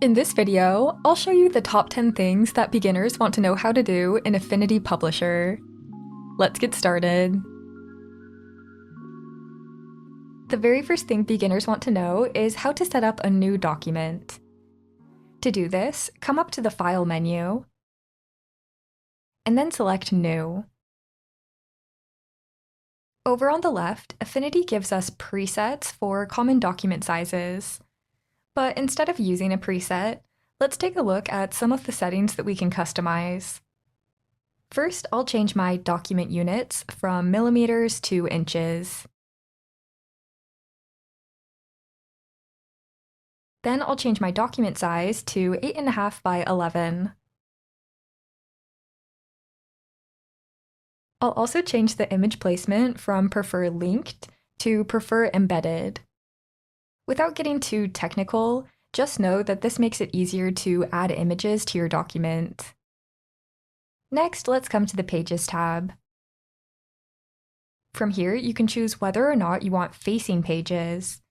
In this video, I'll show you the top 10 things that beginners want to know how to do in Affinity Publisher. Let's get started. The very first thing beginners want to know is how to set up a new document. To do this, come up to the File menu, and then select New. Over on the left, Affinity gives us presets for common document sizes. But instead of using a preset, let's take a look at some of the settings that we can customize. First, I'll change my document units from millimeters to inches. Then I'll change my document size to 8.5 by 11. I'll also change the image placement from prefer linked to prefer embedded. Without getting too technical, just know that this makes it easier to add images to your document. Next, let's come to the Pages tab. From here, you can choose whether or not you want facing pages.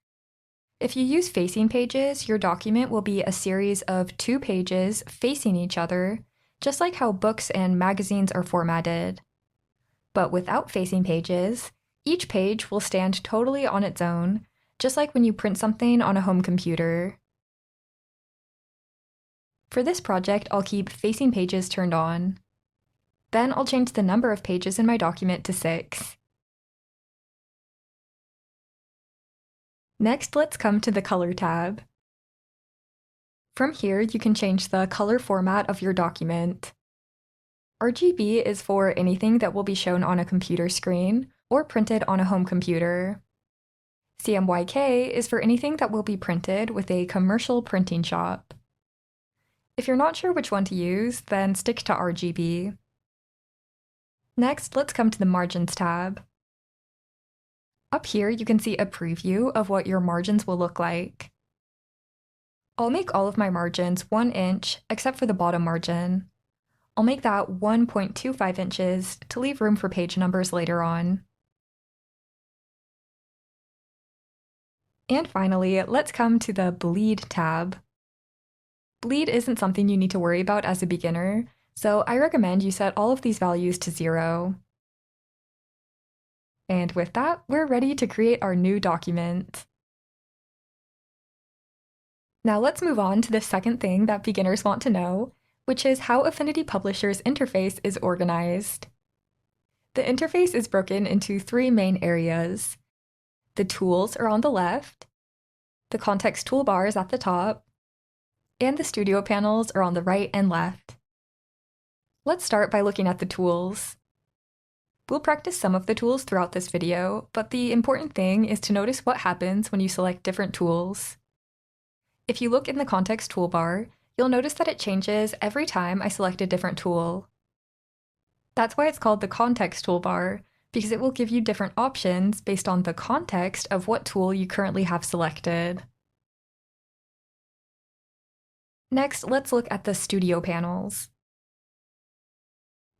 If you use facing pages, your document will be a series of 2 pages facing each other, just like how books and magazines are formatted. But without facing pages, each page will stand totally on its own, just like when you print something on a home computer. For this project, I'll keep facing pages turned on. Then I'll change the number of pages in my document to 6. Next, let's come to the Color tab. From here, you can change the color format of your document. RGB is for anything that will be shown on a computer screen or printed on a home computer. CMYK is for anything that will be printed with a commercial printing shop. If you're not sure which one to use, then stick to RGB. Next, let's come to the Margins tab. Up here, you can see a preview of what your margins will look like. I'll make all of my margins 1 inch, except for the bottom margin. I'll make that 1.25 inches to leave room for page numbers later on. And finally, let's come to the Bleed tab. Bleed isn't something you need to worry about as a beginner, so I recommend you set all of these values to 0. And with that, we're ready to create our new document. Now let's move on to the second thing that beginners want to know, which is how Affinity Publisher's interface is organized. The interface is broken into 3 main areas. The tools are on the left, the context toolbar is at the top, and the studio panels are on the right and left. Let's start by looking at the tools. We'll practice some of the tools throughout this video, but the important thing is to notice what happens when you select different tools. If you look in the context toolbar, you'll notice that it changes every time I select a different tool. That's why it's called the context toolbar, because it will give you different options based on the context of what tool you currently have selected. Next, let's look at the studio panels.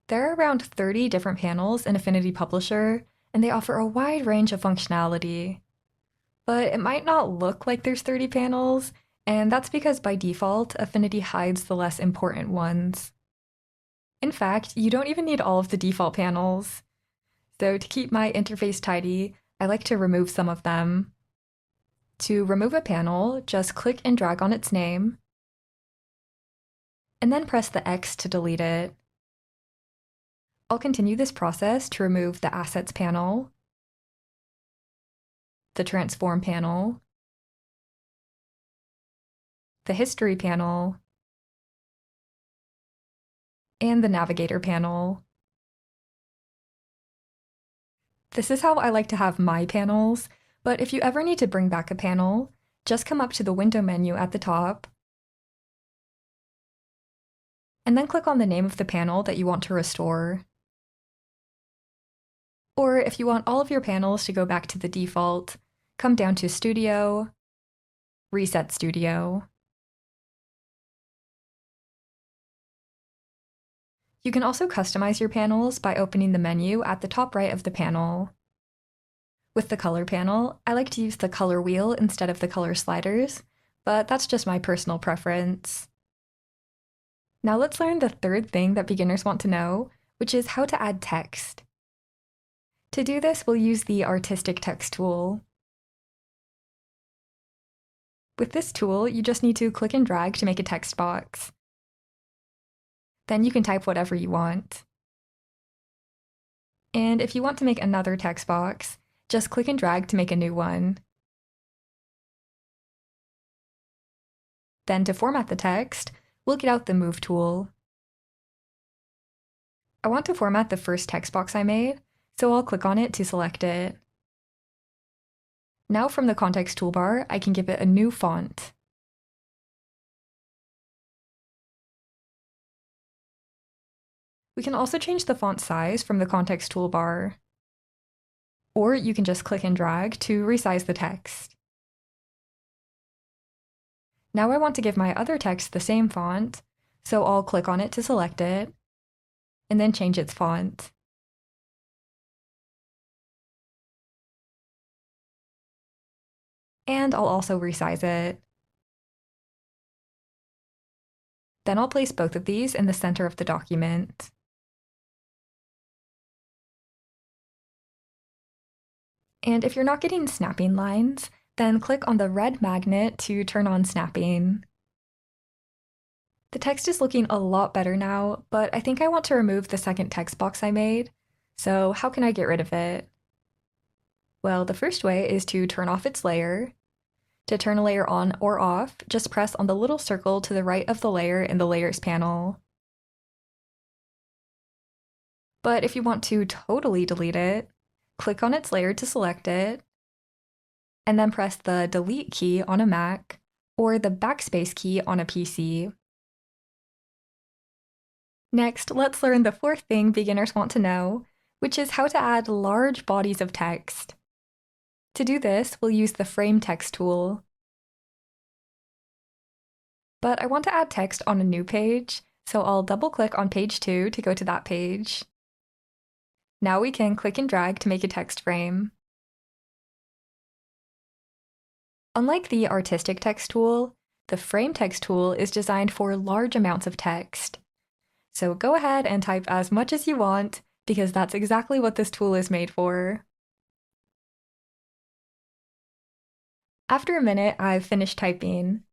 There are around 30 different panels in Affinity Publisher, and they offer a wide range of functionality. But it might not look like there's 30 panels, and that's because by default, Affinity hides the less important ones. In fact, you don't even need all of the default panels. So to keep my interface tidy, I like to remove some of them. To remove a panel, just click and drag on its name, and then press the X to delete it. I'll continue this process to remove the Assets panel, the Transform panel, the History panel, and the Navigator panel. This is how I like to have my panels, but if you ever need to bring back a panel, just come up to the Window menu at the top, and then click on the name of the panel that you want to restore. Or if you want all of your panels to go back to the default, come down to Studio, Reset Studio. You can also customize your panels by opening the menu at the top right of the panel. With the color panel, I like to use the color wheel instead of the color sliders, but that's just my personal preference. Now let's learn the third thing that beginners want to know, which is how to add text. To do this, we'll use the Artistic Text tool. With this tool, you just need to click and drag to make a text box. Then you can type whatever you want. And if you want to make another text box, just click and drag to make a new one. Then to format the text, we'll get out the Move tool. I want to format the first text box I made, so I'll click on it to select it. Now from the context toolbar, I can give it a new font. We can also change the font size from the context toolbar. Or you can just click and drag to resize the text. Now I want to give my other text the same font, so I'll click on it to select it, and then change its font. And I'll also resize it. Then I'll place both of these in the center of the document. And if you're not getting snapping lines, then click on the red magnet to turn on snapping. The text is looking a lot better now, but I think I want to remove the second text box I made. So how can I get rid of it? Well, the first way is to turn off its layer. To turn a layer on or off, just press on the little circle to the right of the layer in the Layers panel. But if you want to totally delete it, click on its layer to select it, and then press the Delete key on a Mac or the Backspace key on a PC. Next, let's learn the fourth thing beginners want to know, which is how to add large bodies of text. To do this, we'll use the Frame Text tool. But I want to add text on a new page, so I'll double-click on page 2 to go to that page. Now we can click and drag to make a text frame. Unlike the Artistic Text tool, the Frame Text tool is designed for large amounts of text. So go ahead and type as much as you want, because that's exactly what this tool is made for. After a minute, I've finished typing.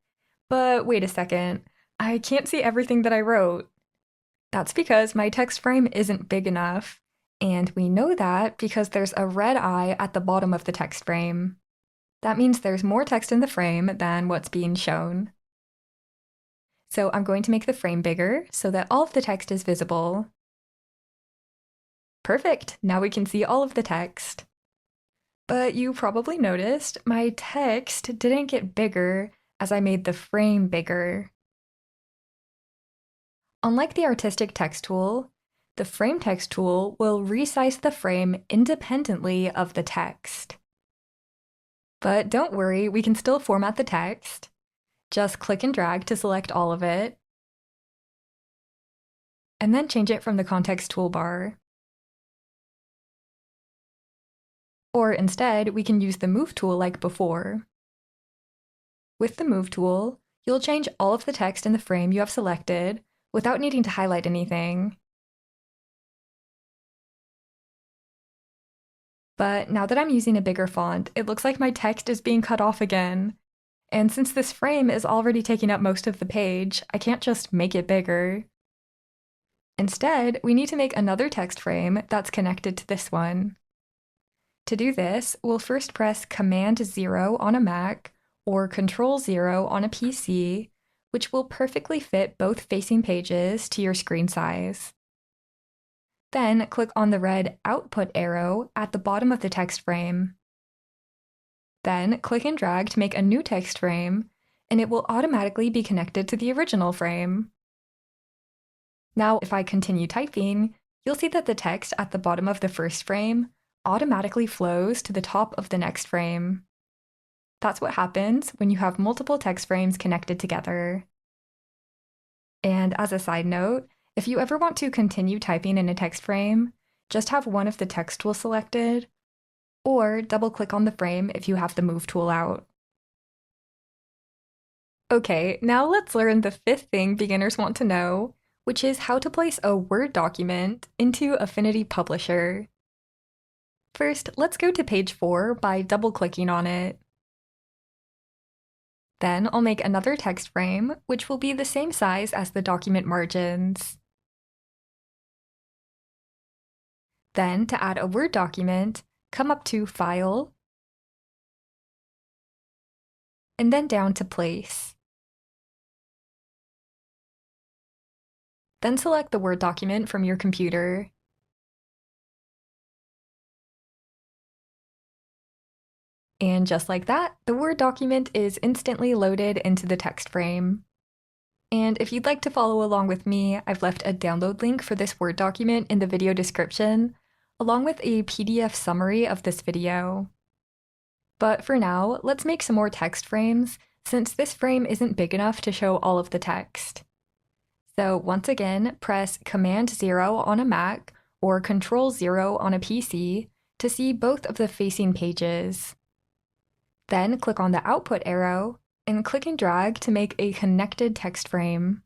But wait a second, I can't see everything that I wrote. That's because my text frame isn't big enough, and we know that because there's a red eye at the bottom of the text frame. That means there's more text in the frame than what's being shown. So I'm going to make the frame bigger so that all of the text is visible. Perfect! Now we can see all of the text. But you probably noticed my text didn't get bigger as I made the frame bigger. Unlike the Artistic Text tool, the Frame Text tool will resize the frame independently of the text. But don't worry, we can still format the text. Just click and drag to select all of it, and then change it from the context toolbar. Or instead, we can use the Move tool like before. With the Move tool, you'll change all of the text in the frame you have selected without needing to highlight anything. But now that I'm using a bigger font, it looks like my text is being cut off again. And since this frame is already taking up most of the page, I can't just make it bigger. Instead, we need to make another text frame that's connected to this one. To do this, we'll first press Command-0 on a Mac or Control-0 on a PC, which will perfectly fit both facing pages to your screen size. Then click on the red Output arrow at the bottom of the text frame. Then click and drag to make a new text frame, and it will automatically be connected to the original frame. Now, if I continue typing, you'll see that the text at the bottom of the first frame automatically flows to the top of the next frame. That's what happens when you have multiple text frames connected together. And as a side note, if you ever want to continue typing in a text frame, just have one of the text tools selected, or double-click on the frame if you have the Move tool out. Okay, now let's learn the fifth thing beginners want to know, which is how to place a Word document into Affinity Publisher. First, let's go to page 4 by double-clicking on it. Then I'll make another text frame, which will be the same size as the document margins. Then, to add a Word document, come up to File, and then down to Place. Then select the Word document from your computer. And just like that, the Word document is instantly loaded into the text frame. And if you'd like to follow along with me, I've left a download link for this Word document in the video description, along with a PDF summary of this video. But for now, let's make some more text frames, since this frame isn't big enough to show all of the text. So once again, press Command-0 on a Mac or Control-0 on a PC to see both of the facing pages. Then click on the output arrow and click and drag to make a connected text frame.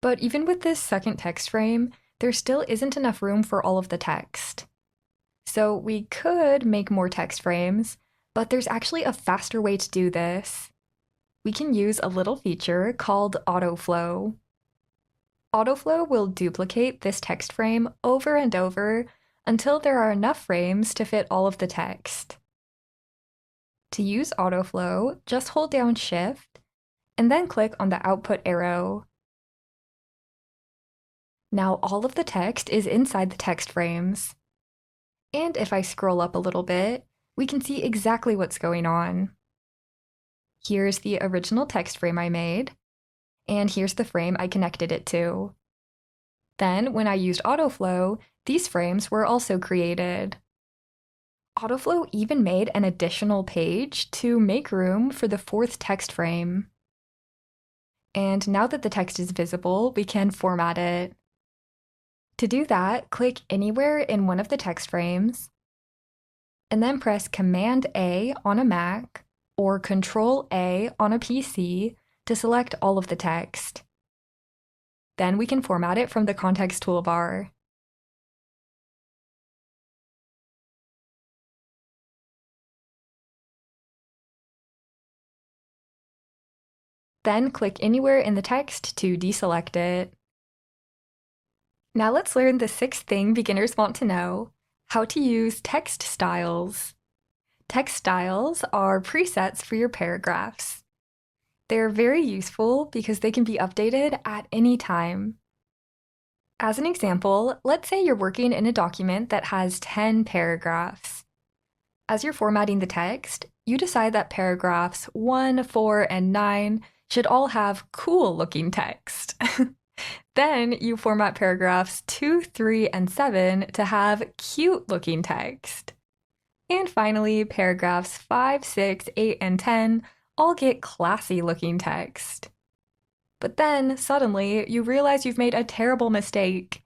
But even with this second text frame, there still isn't enough room for all of the text. So we could make more text frames, but there's actually a faster way to do this. We can use a little feature called autoflow. Autoflow will duplicate this text frame over and over until there are enough frames to fit all of the text. To use autoflow, just hold down Shift and then click on the output arrow. Now all of the text is inside the text frames. And if I scroll up a little bit, we can see exactly what's going on. Here's the original text frame I made, and here's the frame I connected it to. Then, when I used autoflow, these frames were also created. Autoflow even made an additional page to make room for the fourth text frame. And now that the text is visible, we can format it. To do that, click anywhere in one of the text frames, and then press Command-A on a Mac or Control-A on a PC to select all of the text. Then we can format it from the context toolbar. Then click anywhere in the text to deselect it. Now let's learn the sixth thing beginners want to know: how to use text styles. Text styles are presets for your paragraphs. They're very useful because they can be updated at any time. As an example, let's say you're working in a document that has 10 paragraphs. As you're formatting the text, you decide that paragraphs 1, 4, and 9 should all have cool-looking text. Then you format paragraphs 2, 3, and 7 to have cute-looking text. And finally, paragraphs 5, 6, 8, and 10 all get classy-looking text. But then, suddenly, you realize you've made a terrible mistake.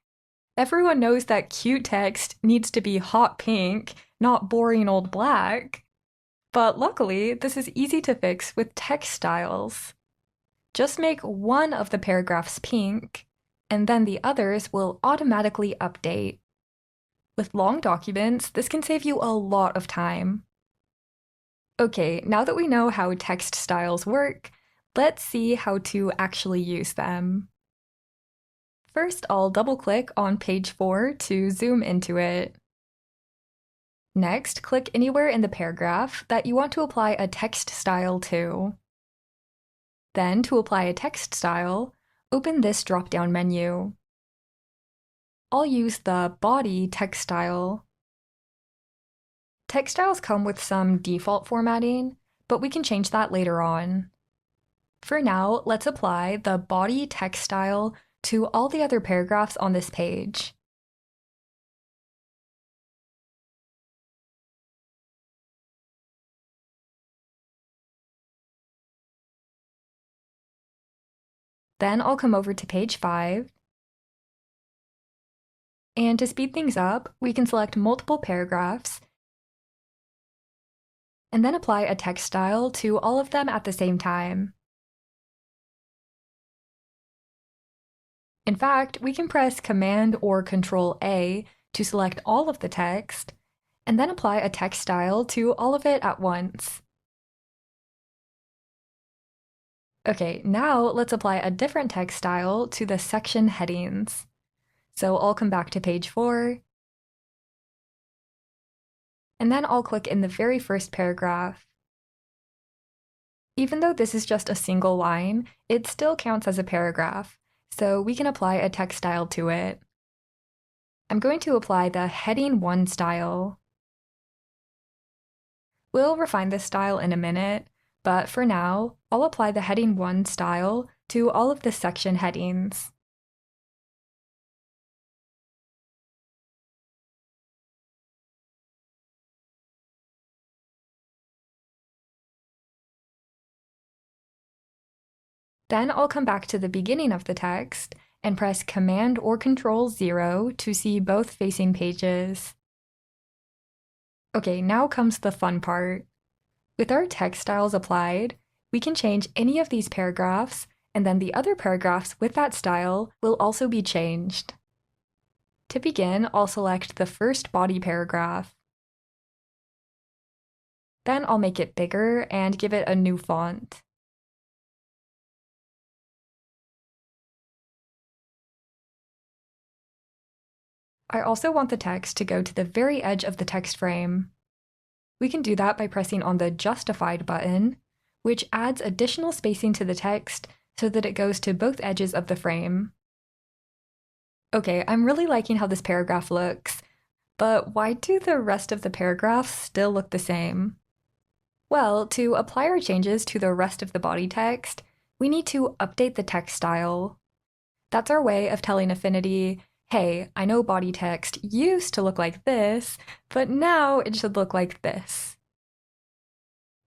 Everyone knows that cute text needs to be hot pink, not boring old black. But luckily, this is easy to fix with text styles. Just make one of the paragraphs pink, and then the others will automatically update. With long documents, this can save you a lot of time. Okay, now that we know how text styles work, let's see how to actually use them. First, I'll double-click on page 4 to zoom into it. Next, click anywhere in the paragraph that you want to apply a text style to. Then, to apply a text style, open this drop-down menu. I'll use the body text style. Text styles come with some default formatting, but we can change that later on. For now, let's apply the body text style to all the other paragraphs on this page. Then I'll come over to page 5. And to speed things up, we can select multiple paragraphs and then apply a text style to all of them at the same time. In fact, we can press Command or Control A to select all of the text, and then apply a text style to all of it at once. Okay, now let's apply a different text style to the section headings. So I'll come back to page 4, and then I'll click in the very first paragraph. Even though this is just a single line, it still counts as a paragraph, so we can apply a text style to it. I'm going to apply the Heading 1 style. We'll refine this style in a minute, but for now, I'll apply the Heading 1 style to all of the section headings. Then I'll come back to the beginning of the text and press Command or Control 0 to see both facing pages. Okay, now comes the fun part. With our text styles applied, we can change any of these paragraphs, and then the other paragraphs with that style will also be changed. To begin, I'll select the first body paragraph. Then I'll make it bigger and give it a new font. I also want the text to go to the very edge of the text frame. We can do that by pressing on the Justified button, which adds additional spacing to the text so that it goes to both edges of the frame. Okay, I'm really liking how this paragraph looks, but why do the rest of the paragraphs still look the same? Well, to apply our changes to the rest of the body text, we need to update the text style. That's our way of telling Affinity, hey, I know body text used to look like this, but now it should look like this.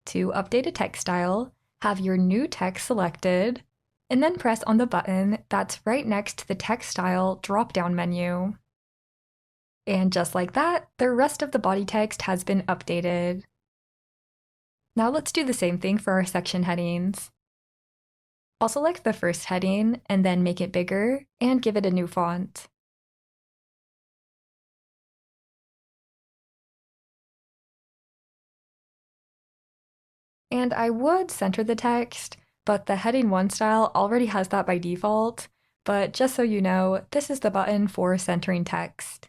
To update a text style, have your new text selected, and then press on the button that's right next to the text style drop-down menu. And just like that, the rest of the body text has been updated. Now let's do the same thing for our section headings. I'll select the first heading and then make it bigger and give it a new font. And I would center the text, but the Heading 1 style already has that by default, but just so you know, this is the button for centering text.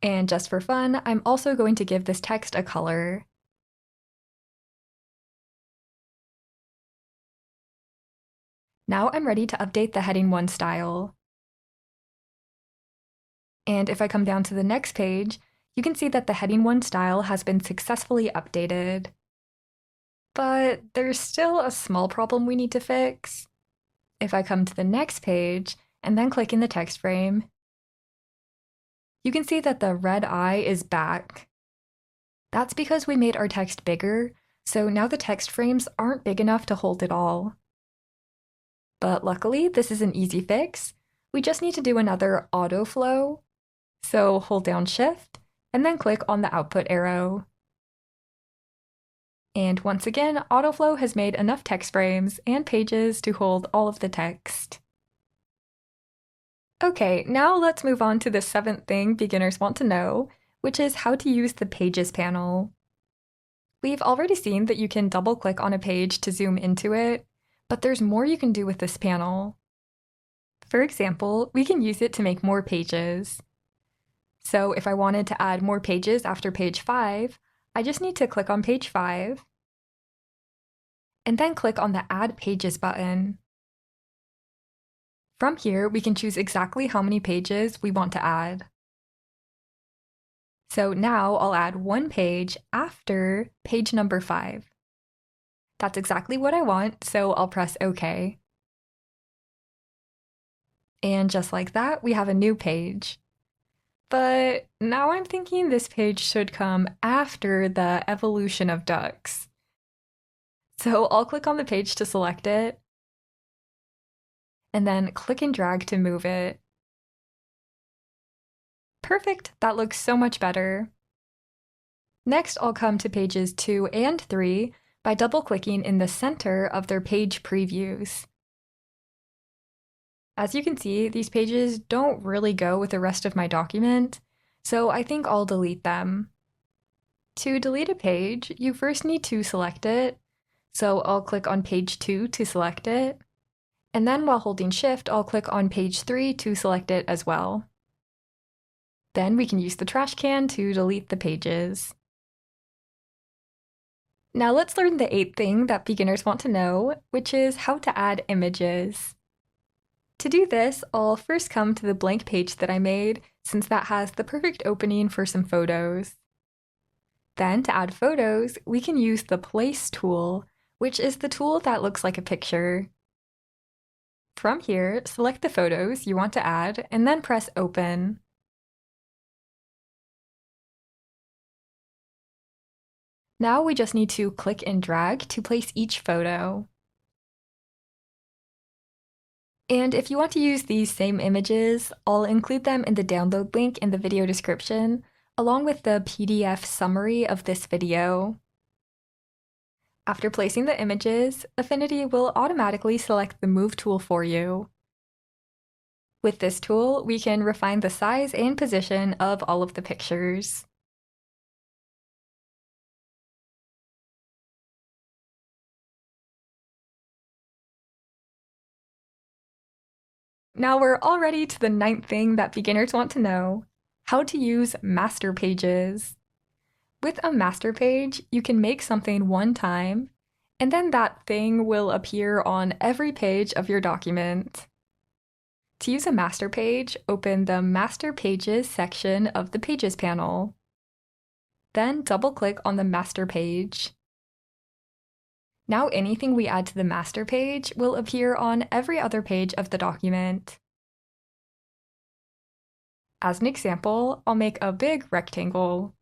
And just for fun, I'm also going to give this text a color. Now I'm ready to update the Heading 1 style. And if I come down to the next page, you can see that the Heading 1 style has been successfully updated. But there's still a small problem we need to fix. If I come to the next page and then click in the text frame, you can see that the red eye is back. That's because we made our text bigger, so now the text frames aren't big enough to hold it all. But luckily, this is an easy fix. We just need to do another autoflow. So hold down Shift and then click on the output arrow. And once again, autoflow has made enough text frames and pages to hold all of the text. Okay, now let's move on to the 7th thing beginners want to know, which is how to use the Pages panel. We've already seen that you can double-click on a page to zoom into it, but there's more you can do with this panel. For example, we can use it to make more pages. So if I wanted to add more pages after page 5, I just need to click on page 5, and then click on the Add Pages button. From here, we can choose exactly how many pages we want to add. So now I'll add one page after page number 5. That's exactly what I want, so I'll press OK. And just like that, we have a new page. But now I'm thinking this page should come after the evolution of ducks. So I'll click on the page to select it, and then click and drag to move it. Perfect, that looks so much better. Next, I'll come to pages 2 and 3 by double-clicking in the center of their page previews. As you can see, these pages don't really go with the rest of my document, so I think I'll delete them. To delete a page, you first need to select it, so I'll click on page 2 to select it, and then while holding Shift, I'll click on page 3 to select it as well. Then we can use the trash can to delete the pages. Now let's learn the 8th thing that beginners want to know, which is how to add images. To do this, I'll first come to the blank page that I made, since that has the perfect opening for some photos. Then, to add photos, we can use the Place tool, which is the tool that looks like a picture. From here, select the photos you want to add, and then press Open. Now we just need to click and drag to place each photo. And if you want to use these same images, I'll include them in the download link in the video description, along with the PDF summary of this video. After placing the images, Affinity will automatically select the Move tool for you. With this tool, we can refine the size and position of all of the pictures. Now we're already to the 9th thing that beginners want to know: how to use master pages. With a master page, you can make something one time, and then that thing will appear on every page of your document. To use a master page, open the Master Pages section of the Pages panel. Then double-click on the master page. Now anything we add to the master page will appear on every other page of the document. As an example, I'll make a big rectangle.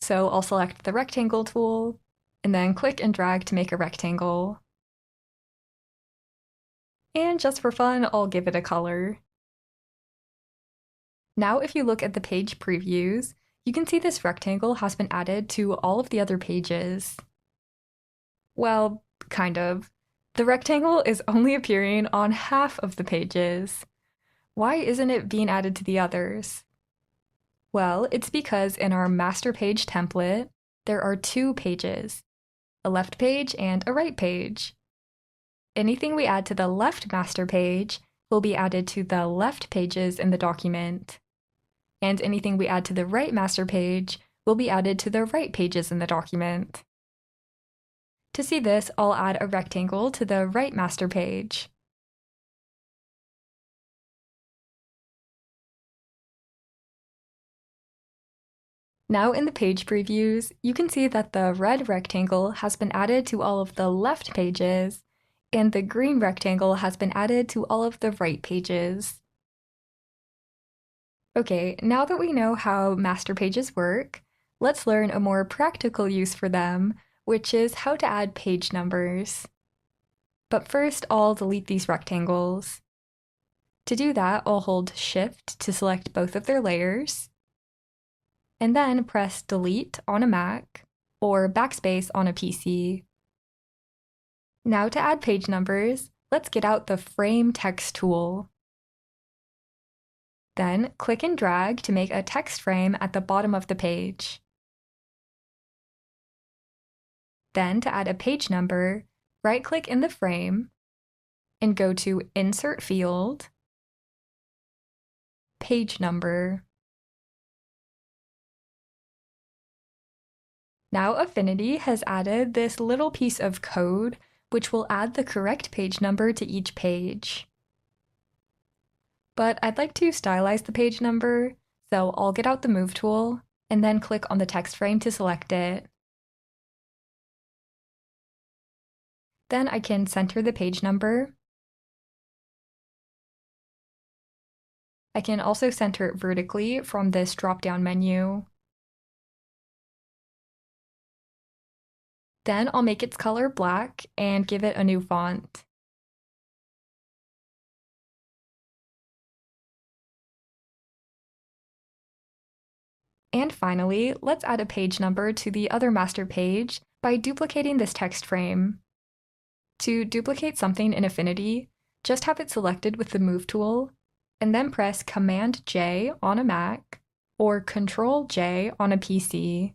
So I'll select the Rectangle tool, and then click and drag to make a rectangle. And just for fun, I'll give it a color. Now if you look at the page previews, you can see this rectangle has been added to all of the other pages. Well, kind of. The rectangle is only appearing on half of the pages. Why isn't it being added to the others? Well, it's because in our master page template, there are 2 pages, a left page and a right page. Anything we add to the left master page will be added to the left pages in the document, and anything we add to the right master page will be added to the right pages in the document. To see this, I'll add a rectangle to the right master page. Now in the page previews, you can see that the red rectangle has been added to all of the left pages, and the green rectangle has been added to all of the right pages. Okay, now that we know how master pages work, let's learn a more practical use for them, which is how to add page numbers. But first, I'll delete these rectangles. To do that, I'll hold Shift to select both of their layers, and then press Delete on a Mac or Backspace on a PC. Now to add page numbers, let's get out the Frame Text tool. Then click and drag to make a text frame at the bottom of the page. Then to add a page number, right-click in the frame and go to Insert Field, Page Number. Now Affinity has added this little piece of code which will add the correct page number to each page. But I'd like to stylize the page number, so I'll get out the Move tool and then click on the text frame to select it. Then I can center the page number. I can also center it vertically from this drop-down menu. Then I'll make its color black and give it a new font. And finally, let's add a page number to the other master page by duplicating this text frame. To duplicate something in Affinity, just have it selected with the Move tool, and then press Command-J on a Mac or Control-J on a PC.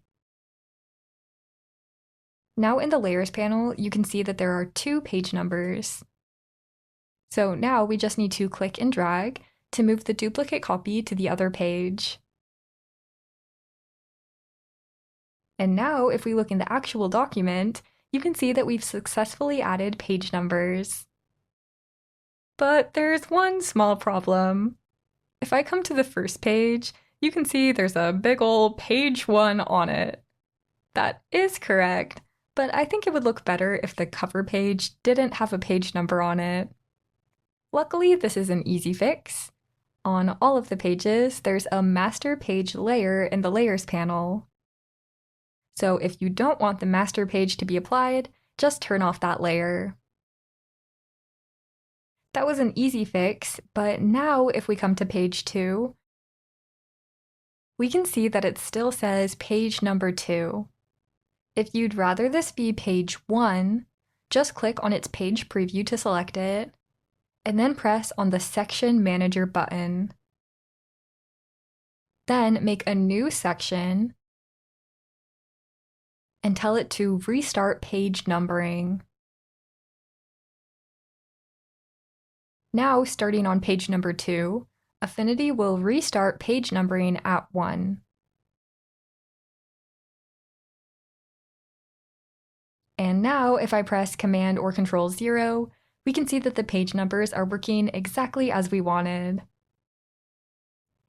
Now in the Layers panel, you can see that there are 2 page numbers. So now we just need to click and drag to move the duplicate copy to the other page. And now, if we look in the actual document, you can see that we've successfully added page numbers. But there's one small problem. If I come to the first page, you can see there's a big ol' page 1 on it. That is correct, but I think it would look better if the cover page didn't have a page number on it. Luckily, this is an easy fix. On all of the pages, there's a master page layer in the Layers panel. So if you don't want the master page to be applied, just turn off that layer. That was an easy fix, but now if we come to page 2, we can see that it still says page number 2. If you'd rather this be page 1, just click on its page preview to select it, and then press on the Section Manager button. Then make a new section and tell it to restart page numbering. Now, starting on page number 2, Affinity will restart page numbering at 1. And now, if I press Command or Control 0, we can see that the page numbers are working exactly as we wanted.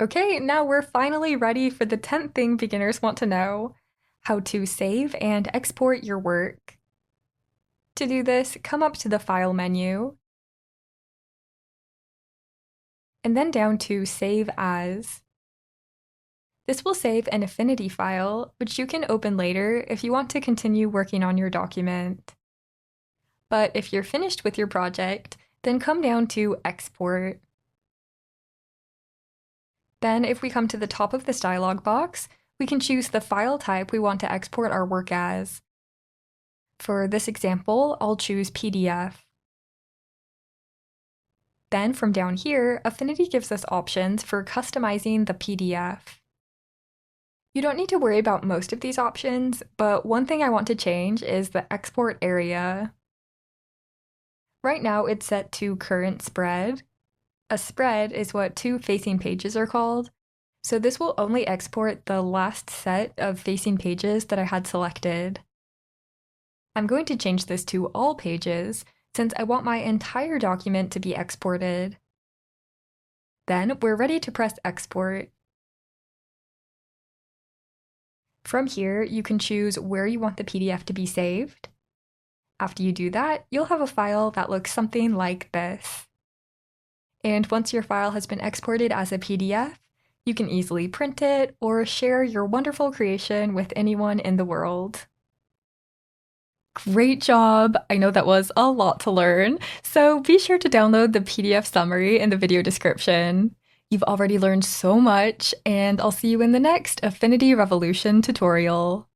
Okay, now we're finally ready for the 10th thing beginners want to know: how to save and export your work. To do this, come up to the File menu, and then down to Save As. This will save an Affinity file, which you can open later if you want to continue working on your document. But if you're finished with your project, then come down to Export. Then if we come to the top of this dialog box, we can choose the file type we want to export our work as. For this example, I'll choose PDF. Then from down here, Affinity gives us options for customizing the PDF. You don't need to worry about most of these options, but one thing I want to change is the export area. Right now it's set to current spread. A spread is what 2 facing pages are called, so this will only export the last set of facing pages that I had selected. I'm going to change this to all pages, since I want my entire document to be exported. Then we're ready to press Export. From here, you can choose where you want the PDF to be saved. After you do that, you'll have a file that looks something like this. And once your file has been exported as a PDF, you can easily print it or share your wonderful creation with anyone in the world. Great job! I know that was a lot to learn, so be sure to download the PDF summary in the video description. You've already learned so much, and I'll see you in the next Affinity Revolution tutorial.